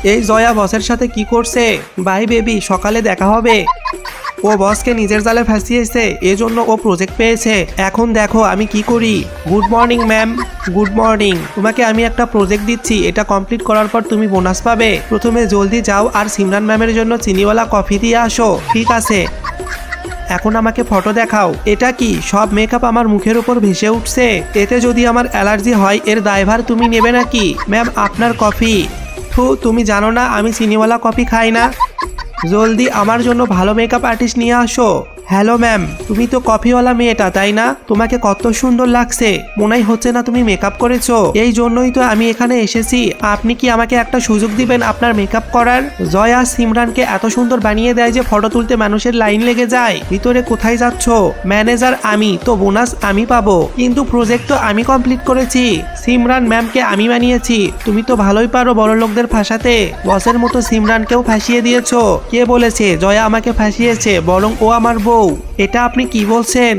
এই জয়া বসের সাথে কি করছে? বাই বেবি, সকালে দেখা হবে। ও বসকে নিজের জালে ফাঁসিয়েছে, এজন্য ও প্রজেক্ট পেয়েছে। এখন দেখো আমি কি করি। Good morning ma'am. Good morning. তোমাকে আমি একটা প্রজেক্ট দিচ্ছি, এটা কমপ্লিট করার পর তুমি বোনাস পাবে। প্রথমে জলদি যাও আর সিমরান ম্যামের জন্য চিনিওয়ালা কফি দিয়ে আসো। ঠিক আছে। এখন আমাকে ফটো দেখাও। এটা কি সব মেকআপ আমার মুখের উপর ভেসে উঠছে? এতে যদি আমার অ্যালার্জি হয় এর দায়ভার তুমি নেবে নাকি? ম্যাম আপনার কফি। তুমি জানো না আমি চিনিওয়ালা কফি খাই না? জলদি আমার জন্য ভালো মেকআপ আর্টিস্ট নিয়ে আসো। হ্যালো ম্যাম, তুমি তো কফিওয়ালা মেয়েটা তাই না? তোমাকে কত সুন্দর লাগছে, মনেই হচ্ছে না তুমি মেকআপ করেছো। এই জন্যই তো আমি এখানে এসেছি। আপনি কি আমাকে একটা সুযোগ দিবেন আপনার মেকআপ করার? জয়া সিমরানকে এত সুন্দর বানিয়ে দেয় যে ফটো তুলতে মানুষের লাইন লেগে যায়। ভিতরে কোথায় যাচ্ছো? ম্যানেজার আমি তো, বোনাস আমি পাবো, কিন্তু প্রজেক্ট তো আমি কমপ্লিট করেছি। সিমরান ম্যামকে আমি বানিয়েছি। তুমি তো ভালোই পারো বড় লোকদের ফাঁসাতে। বসের মতো সিমরানকেও ফাঁসিয়ে দিয়েছো। কে বলেছে জয়া আমাকে ফাঁসিয়েছে? বরং ও আমার বউ। এটা আপনি কি বলছেন?